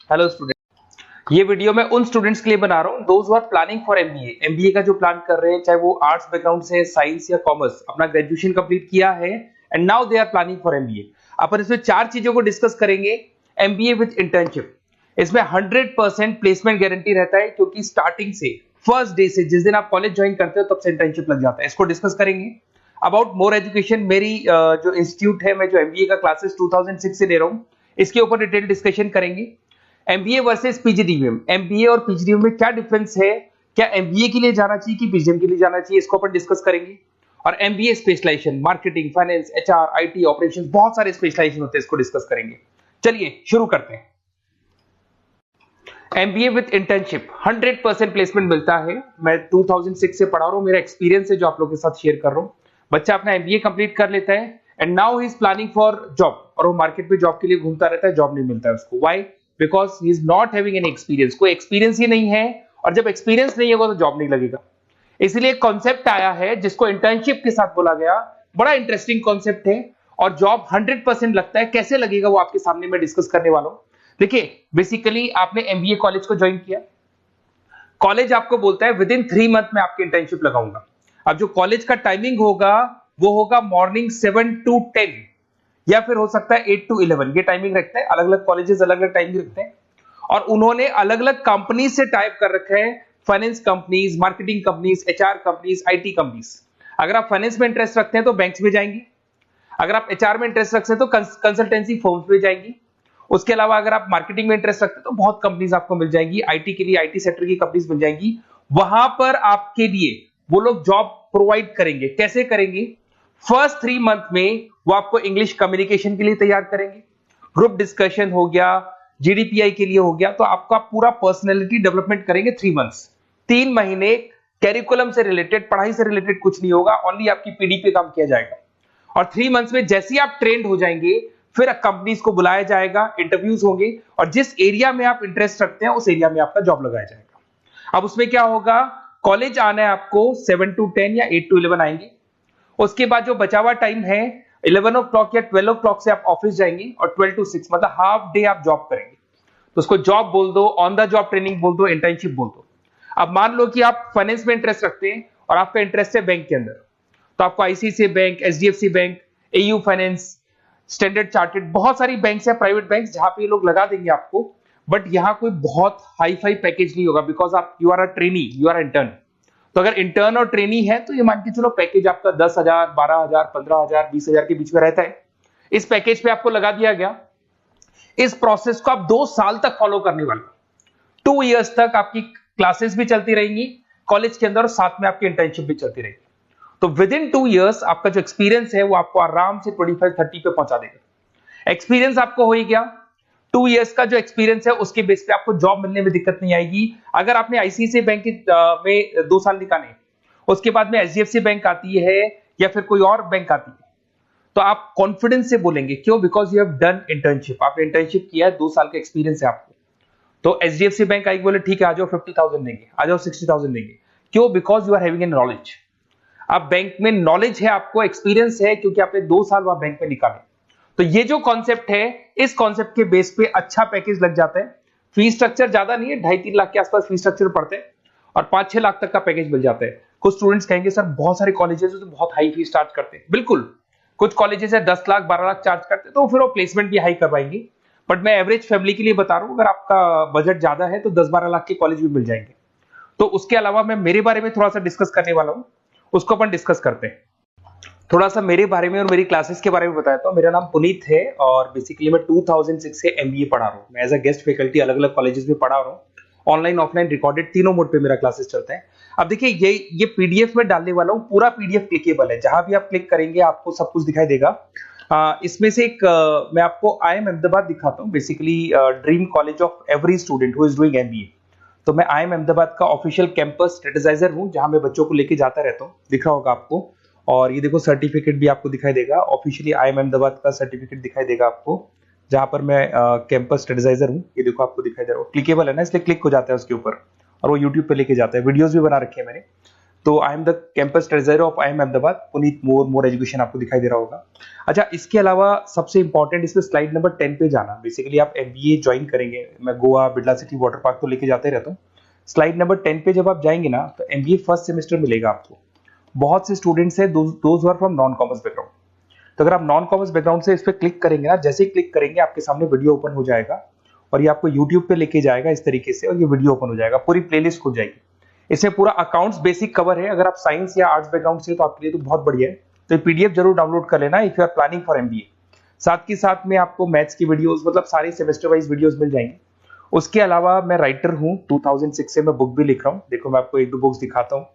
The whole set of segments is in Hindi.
Hello student. ये वीडियो मैं उन स्टूडेंट्स के लिए बना रहा हूँ those who are planning for MBA. MBA का जो प्लान कर रहे हैं, चाहे वो आर्ट्स बैकग्राउंड से, साइंस या कॉमर्स, अपना ग्रेजुएशन कंप्लीट किया है and now they are planning for MBA. अपन इसमें चार चीजों को डिस्कस करेंगे। एमबीए विद इंटर्नशिप, इसमें 100% प्लेसमेंट गारंटी रहता है, क्योंकि स्टार्टिंग से फर्स्ट डे से जिस दिन आप कॉलेज ज्वाइन करते हो तब से इंटर्नशिप लग जाता है। इसको डिस्कस करेंगे। अबाउट मोर एजुकेशन, मेरी जो इंस्टीट्यूट है, मैं जो एमबीए का क्लासेस 2006 से ले रहा हूँ, इसके ऊपर डिटेल डिस्कशन करेंगे। एमबीए वर्सेस पीजीडीएम, एमबीए और पीजीडीएम में क्या डिफरेंस है, क्या एमबीए के लिए जाना चाहिए कि पीजीडीएम के लिए जाना चाहिए, इसको अपन डिस्कस करेंगे। और MBA specialization, marketing, finance, HR, IT, operations, बहुत सारे स्पेशलाइजेशन होते हैं, इसको डिस्कस करेंगे। चलिए शुरू करते हैं। एमबीए विद इंटर्नशिप 100% प्लेसमेंट मिलता है। मैं 2006 से पढ़ा रहा हूं, मेरा एक्सपीरियंस है जो आप लोगों के साथ शेयर कर रहा हूं। बच्चा अपना एमबीए कंप्लीट कर लेता है and now he is planning for job, और वो मार्केट में जॉब के लिए घूमता रहता है, जॉब नहीं मिलता है उसको। Why? Because he is not having any experience. कोई एक्सपीरियंस ही नहीं है, और जब एक्सपीरियंस नहीं होगा तो जॉब नहीं लगेगा। इसलिए कॉन्सेप्ट आया है जिसको इंटर्नशिप के साथ बोला गया। बड़ा इंटरेस्टिंग कॉन्सेप्ट है, और जॉब 100% लगता है। कैसे लगेगा वो आपके सामने मैं डिस्कस करने वाला हूं। देखिए, बेसिकली आपने एमबीए कॉलेज को ज्वाइन किया, कॉलेज आपको बोलता है विद इन 3 मंथ में आपकी इंटर्नशिप लगाऊंगा। अब जो कॉलेज का टाइमिंग होगा वो होगा मॉर्निंग 7 to 10, या फिर हो सकता है 8 to 11। ये टाइमिंग रखते हैं, अलग अलग कॉलेजेस अलग अलग टाइमिंग रखते हैं। और उन्होंने अलग अलग कंपनी से टाइप कर रखे हैं, finance companies, marketing companies, HR companies, IT companies. अगर आप फाइनेंस में इंटरेस्ट रखते हैं तो बैंक्स में जाएंगी। अगर आप एचआर में इंटरेस्ट रखते हैं तो कंसल्टेंसी फर्म्स में जाएंगी। उसके अलावा अगर आप मार्केटिंग में इंटरेस्ट रखते हैं तो बहुत कंपनीज आपको मिल जाएंगी। आईटी के लिए आईटी सेक्टर की कंपनीज मिल जाएंगी। वहां पर आपके लिए वो लोग जॉब प्रोवाइड करेंगे। कैसे करेंगे? फर्स्ट 3 मंथ में वो आपको इंग्लिश कम्युनिकेशन के लिए तैयार करेंगे, ग्रुप डिस्कशन हो गया, जीडीपीआई के लिए हो गया, तो आपका पूरा पर्सनैलिटी डेवलपमेंट करेंगे 3 मंथ्स। 3 महीने कैरिकुलम से रिलेटेड, पढ़ाई से रिलेटेड कुछ नहीं होगा, ओनली आपकी पीडी पे काम किया जाएगा। और 3 मंथ्स में जैसे ही आप ट्रेंड हो जाएंगे, फिर कंपनीज को बुलाया जाएगा, इंटरव्यूज होंगे, और जिस एरिया में आप इंटरेस्ट रखते हैं उस एरिया में आपका जॉब लगाया जाएगा। अब उसमें क्या होगा, कॉलेज आना है आपको 7 to 10 या 8 to 11 आएंगे। उसके बाद जो बचा हुआ टाइम है 11 o'clock या 12 o'clock से आप ऑफिस जाएंगे, और 12 to 6 मतलब हाफ डे आप जॉब करेंगे। तो उसको जॉब बोल दो, ऑन द जॉब ट्रेनिंग बोल दो, इंटर्नशिप बोल दो। अब मान लो कि आप फाइनेंस में इंटरेस्ट रखते हैं और आपका इंटरेस्ट है बैंक के अंदर, तो आपको ICICI bank, HDFC bank, AU finance, standard chartered, बहुत सारी बैंक्स है, प्राइवेट बैंक्स, जहां पे ये लोग लगा देंगे आपको। बट यहां कोई बहुत हाई फाई पैकेज नहीं होगा, बिकॉज आप you are a trainee, you are intern. तो अगर इंटर्न और ट्रेनी है तो ये मान के चलो पैकेज आपका 10,000, 12,000, 15,000, 20,000 के बीच में रहता है। इस पैकेज पे आपको लगा दिया गया। इस प्रोसेस को आप 2 साल तक फॉलो करने वाले। 2 इयर्स तक आपकी क्लासेस भी चलती रहेंगी कॉलेज के अंदर, और साथ में आपकी इंटर्नशिप भी चलती रहेगी। तो विद इन 2 इयर्स आपका जो एक्सपीरियंस है वो आपको आराम से 25-30 पे पहुंचा देगा। एक्सपीरियंस आपको हो ही गया। 2 इयर्स का जो एक्सपीरियंस है उसके बेस पे आपको जॉब मिलने में दिक्कत नहीं आएगी। अगर आपने आईसीआईसीआई बैंक में 2 साल निकाले, उसके बाद में एचडीएफसी बैंक आती है या फिर कोई और बैंक आती है, तो आप कॉन्फिडेंस से बोलेंगे। क्यों? Because you have done internship, आपने इंटर्नशिप किया है, 2 साल का एक्सपीरियंस है आपको। तो एचडीएफसी बैंक आई बोले ठीक है, आ जाओ 50,000 देंगे, आ जाओ 60,000 देंगे। क्यों? Because you are having an knowledge. आप बैंक में नॉलेज है, आपको एक्सपीरियंस है, क्योंकि आपने 2 साल वहां बैंक में निकाले। तो ये जो कॉन्सेप्ट है, इस कॉन्सेप्ट के बेस पे अच्छा पैकेज लग जाता है। फीस स्ट्रक्चर ज्यादा नहीं है, 2.5-3 लाख के आसपास फीस स्ट्रक्चर पड़ते हैं, और 5-6 लाख तक का पैकेज मिल जाता है। कुछ स्टूडेंट्स कहेंगे सर बहुत सारे कॉलेजेस तो बहुत हाई फीस चार्ज करते हैं। बिल्कुल, कुछ कॉलेजेस है 10 लाख 12 लाख चार्ज करते हैं, तो फिर वो प्लेसमेंट भी हाई करवाएंगे। बट मैं एवरेज फैमिली के लिए बता रहा हूं, अगर आपका बजट ज्यादा है तो 10-12 लाख के कॉलेज भी मिल जाएंगे। तो उसके अलावा मैं मेरे बारे में थोड़ा सा डिस्कस करने वाला हूं, उसको अपन डिस्कस करते हैं। थोड़ा सा मेरे बारे में और मेरी क्लासेस के बारे में बताया। तो मेरा नाम पुनीत है, और बेसिकली मैं 2006 से एमबीए पढ़ा रहा हूँ। मैं एज अ गेस्ट फैकल्टी अलग अलग कॉलेजेस में पढ़ा रहा हूँ। ऑनलाइन, ऑफलाइन, रिकॉर्डेड, तीनों मोड पे मेरा क्लासेस चलता है। अब देखिए, ये पीडीएफ में डालने वाला हूँ, पूरा पीडीएफ क्लिकेबल है। जहां भी आप क्लिक करेंगे आपको सब कुछ दिखाई देगा। इसमें से एक मैं आपको आईएम अहमदाबाद दिखाता हूँ। Basically dream college of every student who is doing MBA. तो मैं आईएम अहमदाबाद का ऑफिशियल कैंपस स्ट्रेटेजाइजर हूँ, जहां मैं बच्चों को लेके जाता रहता हूँ। दिख रहा होगा आपको। और ये देखो सर्टिफिकेट भी आपको दिखाई देगा, ऑफिशियली आईएम अहमदाबाद का सर्टिफिकेट दिखाई देगा आपको, जहां पर मैं कैंपस स्ट्रेटेजाइजर हूँ। ये देखो आपको दिखाई दे रहा है, क्लिकेबल है ना, इसलिए क्लिक हो जाता है उसके ऊपर, और वो यूट्यूब पे लेके जाता है। वीडियोस भी बना रखे हैं मैंने। तो I am the campus treasurer of IIM Ahmedabad, Puneet more education आपको दिखाई दे रहा होगा। अच्छा, इसके अलावा सबसे इंपॉर्टेंट इसमें स्लाइड नंबर 10 पे जाना। बेसिकली आप MBA ज्वाइन करेंगे, मैं Goa, Birla city, water park तो लेके जाते रहता हूँ। स्लाइड नंबर 10 पे जब आप जाएंगे ना, तो MBA फर्स्ट सेमेस्टर मिलेगा आपको। बहुत से स्टूडेंट्स हैं those are from non commerce background. तो अगर आप नॉन कॉमर्स बैकग्राउंड से इस पर क्लिक करेंगे ना, जैसे ही क्लिक करेंगे आपके सामने वीडियो ओपन हो जाएगा और ये आपको यूट्यूब पे लेके जाएगा इस तरीके से, और ये वीडियो ओपन हो जाएगा, पूरी प्लेलिस्ट खुल जाएगी। इसमें पूरा अकाउंट्स बेसिक कवर है। अगर आप साइंस या आर्ट्स बैकग्राउंड से तो आपके लिए तो बहुत बढ़िया है। तो ये PDF जरूर डाउनलोड कर लेना if you are planning for MBA। साथ के साथ में आपको मैथ्स की वीडियोस, मतलब सारे सेमेस्टर वाइज वीडियोस मिल जाएंगे। उसके अलावा मैं राइटर हूँ, 2006 से मैं बुक भी लिख रहा हूँ। देखो मैं आपको एक दो बुक्स दिखाता हूँ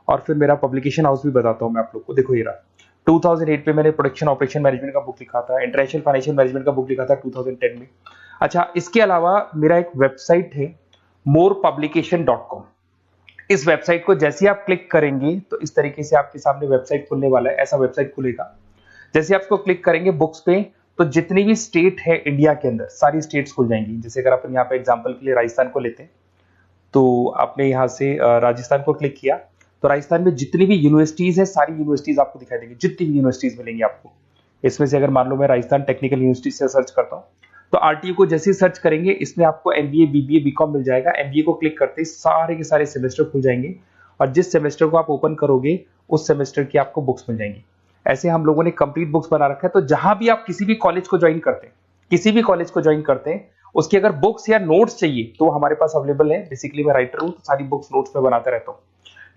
और फिर मेरा पब्लिकेशन हाउस भी बताता हूँ मैं आप लोग को। देखो ये रहा, 2008 में मैंने प्रोडक्शन ऑपरेशन मैनेजमेंट का बुक लिखा था, इंटरनेशनल फाइनेंशियल मैनेजमेंट का बुक लिखा था 2010 में। अच्छा, इसके अलावा मेरा एक वेबसाइट है morepublication.com। इस वेबसाइट को जैसे आप क्लिक करेंगे तो इस तरीके से आपके सामने वेबसाइट खुलने वाला है, ऐसा वेबसाइट खुलेगा। जैसे आप इसको क्लिक करेंगे बुक्स पे, तो जितनी भी स्टेट है इंडिया के अंदर सारी स्टेट्स खुल जाएंगी। जैसे अगर अपन यहाँ पे एग्जांपल के लिए राजस्थान को लेते हैं, तो आपने यहाँ से राजस्थान को क्लिक किया तो राजस्थान में जितनी भी यूनिवर्सिटीज है सारी यूनिवर्सिटीज आपको दिखाई देंगी, जितनी भी यूनिवर्सिटीज मिलेंगी आपको। इसमें से अगर मान लो मैं राजस्थान टेक्निकल यूनिवर्सिटी से सर्च करता हूँ, तो RTU को जैसे ही सर्च करेंगे इसमें आपको MBA, BBA, BCom मिल जाएगा। MBA को क्लिक करते ही सारे के सारे सेमेस्टर खुल जाएंगे और जिस सेमेस्टर को आप ओपन करोगे उस सेमेस्टर की आपको बुक्स मिल जाएंगी। ऐसे हम लोगों ने कंप्लीट बुक्स बना रखा है। तो जहां भी आप किसी भी कॉलेज को ज्वाइन करते हैं, किसी भी कॉलेज को ज्वाइन करते हैं, उसकी अगर बुक्स या नोट्स चाहिए तो हमारे पास अवेलेबल है। बेसिकली मैं राइटर हूँ तो सारी बुक्स नोट्स में बनाता रहता हूँ,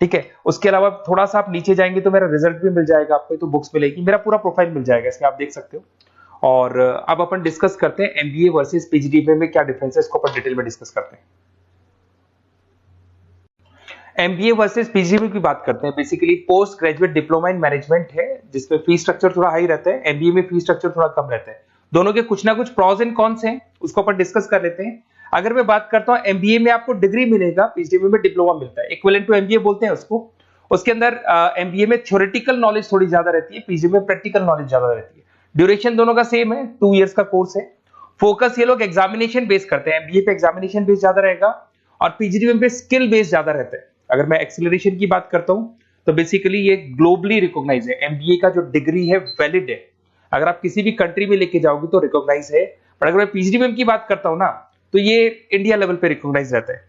ठीक है। उसके अलावा थोड़ा सा आप नीचे जाएंगे तो मेरा रिजल्ट भी मिल जाएगा आपको, तो बुक्स मिलेगी, मेरा पूरा प्रोफाइल मिल जाएगा, इसमें आप देख सकते हो। और अब अपन डिस्कस करते हैं MBA वर्सेस PGDBA में क्या डिफरेंस है, इसको अपन डिटेल में डिस्कस करते हैं। MBA वर्सेस PGDBA की बात करते हैं। Basically post graduate diploma in management है, जिसमें फीस स्ट्रक्चर थोड़ा हाई रहता है। MBA में फीस स्ट्रक्चर थोड़ा कम रहता है। दोनों के कुछ ना कुछ प्रॉज एंड कॉन्स हैं, उसको अपन डिस्कस कर लेते हैं। अगर मैं बात करता हूं MBA में आपको डिग्री मिलेगा, PGDBA में डिप्लोमा मिलता है, इक्विवेलेंट टू MBA बोलते हैं उसको। उसके अंदर MBA में थ्योरेटिकल नॉलेज थोड़ी ज्यादा रहती है, PGDBA में प्रैक्टिकल नॉलेज ज्यादा रहती है। ड्यूरेशन दोनों का सेम है, 2 इयर्स का कोर्स है। फोकस ये लोग एग्जामिनेशन बेस करते हैं, MBA पे एग्जामिनेशन बेस ज्यादा रहेगा और PGDBA पे स्किल बेस ज्यादा रहता है। अगर मैं एक्सेलरेशन की बात करता हूं तो बेसिकली ये ग्लोबली रिकॉग्नाइज है। MBA का जो डिग्री है वैलिड है, अगर आप किसी भी कंट्री में लेके जाओगे तो रिकॉग्नाइज है। पर अगर मैं PGDBA की बात करता हूं ना, तो ये इंडिया लेवल पे रिकॉग्नाइज रहता है।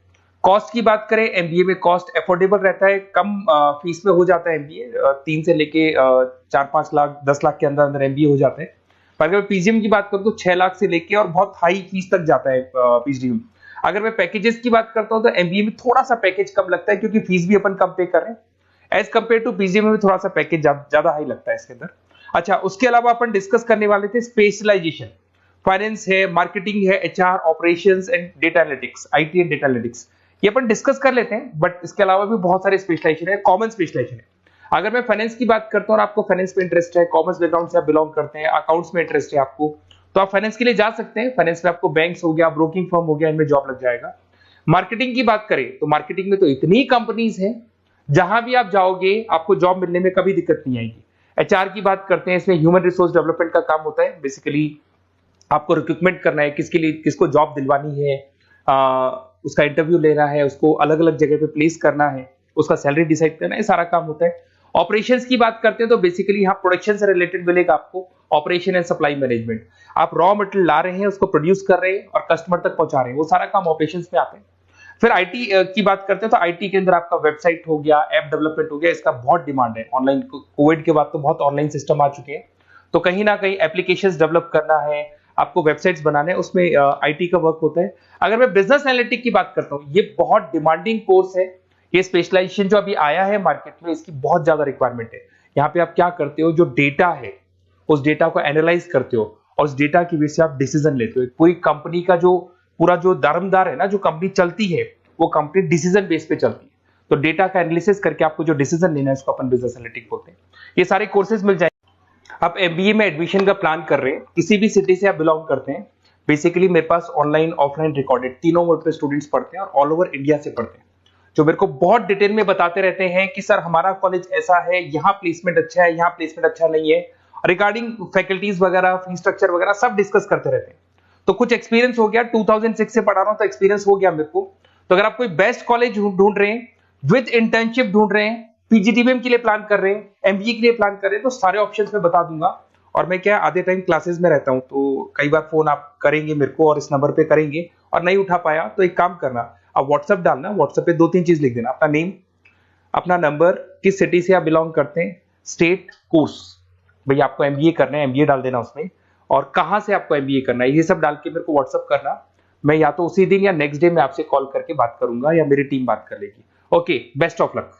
कॉस्ट की बात करें, MBA में कॉस्ट अफोर्डेबल रहता है, कम फीस में हो जाता है MBA, 3 से लेके 4-5 लाख 10 लाख के अंदर अंदर MBA हो जाते हैं। पर अगर मैं PGDBA की बात करूं तो 6 लाख से लेके और बहुत हाई फीस तक जाता है PGDBA। अगर मैं पैकेजेस की बात करता हूं तो MBA में थोड़ा सा पैकेज कम लगता है, क्योंकि फीस भी अपन कम पे कर रहे हैं। एज कंपेयर टू PGDBA में थोड़ा सा पैकेज ज्यादा हाई लगता है इसके अंदर। अच्छा, उसके अलावा अपन डिस्कस करने वाले थे स्पेशलाइजेशन। फाइनेंस है, मार्केटिंग है, HR, operations and data analytics, IT and data analytics, ये अपन डिस्कस कर लेते हैं। बट इसके अलावा भी बहुत सारे स्पेशलाइजेशन है, कॉमन स्पेशलाइजेशन है। अगर मैं फाइनेंस की बात करता हूं और आपको फाइनेंस में इंटरेस्ट है, कॉमर्स बैकग्राउंड से आप बिलोंग करते हैं, अकाउंट्स में इंटरेस्ट है आपको, तो आप फाइनेंस के लिए जा सकते हैं। फाइनेंस में आपको बैंक्स हो गया, ब्रोकिंग फर्म हो गया, इनमें जॉब लग जाएगा। मार्केटिंग की बात करें तो मार्केटिंग में तो इतनी कंपनीज हैं, जहां भी आप जाओगे आपको जॉब मिलने में कभी दिक्कत नहीं आएगी। HR की बात करते हैं, इसमें ह्यूमन रिसोर्स डेवलपमेंट का काम होता है। बेसिकली आपको रिक्रूटमेंट करना है, किसके लिए किसको जॉब दिलवानी है, उसका इंटरव्यू लेना है, उसको अलग अलग जगह पे प्लेस करना है, उसका सैलरी डिसाइड करना है, सारा काम होता है। ऑपरेशंस की बात करते हैं तो बेसिकली यहाँ प्रोडक्शन से रिलेटेड मिलेगा आपको, ऑपरेशन एंड सप्लाई मैनेजमेंट। आप रॉ मटेरियल ला रहे हैं, उसको प्रोड्यूस कर रहे हैं और कस्टमर तक पहुंचा रहे हैं, वो सारा काम ऑपरेशंस में आते हैं। फिर IT की बात करते हैं तो IT के अंदर आपका वेबसाइट हो गया, ऐप डेवलपमेंट हो गया, इसका बहुत डिमांड है। ऑनलाइन कोविड के बाद तो बहुत ऑनलाइन सिस्टम आ चुके हैं, तो कहीं ना कहीं एप्लीकेशंस डेवलप करना है, आपको वेबसाइट्स बनाने हैं, उसमें IT का वर्क होता है। अगर मैं बिजनेस एनालिटिक की बात करता हूँ, ये बहुत डिमांडिंग कोर्स है। ये स्पेशलाइजेशन जो अभी आया है मार्केट में, इसकी बहुत ज्यादा रिक्वायरमेंट है। यहाँ पे आप क्या करते हो, जो डेटा है उस डेटा को एनालाइज करते हो और उस डेटा की वजह से आप डिसीजन लेते हो। पूरी कंपनी का जो पूरा जो दारोमदार है ना, जो कंपनी चलती है वो कंपनी डिसीजन बेस पे चलती है। तो डेटा का एनालिसिस करके आपको जो डिसीजन लेना है उसको अपन बिजनेस एनालिटिक बोलते हैं। ये सारे कोर्सेज मिल जाएंगे। आप MBA में एडमिशन का प्लान कर रहे हैं, किसी भी सिटी से आप बिलोंग करते हैं, बेसिकली मेरे पास ऑनलाइन ऑफलाइन रिकॉर्डेड तीनों मोड पे स्टूडेंट्स पढ़ते हैं और ऑल ओवर इंडिया से पढ़ते हैं, जो मेरे को बहुत डिटेल में बताते रहते हैं कि सर हमारा कॉलेज ऐसा है, यहाँ प्लेसमेंट अच्छा है, यहाँ प्लेसमेंट अच्छा नहीं है, रिगार्डिंग फैकल्टीज वगैरह, फी स्ट्रक्चर वगैरह सब डिस्कस करते रहते हैं। तो कुछ एक्सपीरियंस हो गया, 2006 से पढ़ा रहा हूं तो एक्सपीरियंस हो गया मेरे को। तो अगर आप कोई बेस्ट कॉलेज ढूंढ रहे हैं, विद इंटर्नशिप ढूंढ रहे हैं, पीजीडीबीएम के लिए प्लान कर रहे हैं, एमबीए के लिए प्लान कर रहे हैं, तो सारे ऑप्शंस मैं बता दूंगा। और मैं क्या आधे टाइम क्लासेस में रहता हूं, तो कई बार फोन आप करेंगे मेरे को और इस नंबर पे करेंगे और नहीं उठा पाया तो एक काम करना, आप व्हाट्सएप डालना, व्हाट्सएप पे 2-3 चीज लिख देना, अपना नेम, अपना नंबर, किस सिटी से आप बिलोंग करते हैं, स्टेट, कोर्स, भाई आपको एमबीए करना है एमबीए डाल देना उसमें, और कहां से आपको एमबीए करना है, ये सब डाल के मेरे को व्हाट्सएप करना। मैं या तो उसी दिन या नेक्स्ट डे में आपसे कॉल करके बात करूंगा या मेरी टीम बात कर लेगी। Okay, best of luck.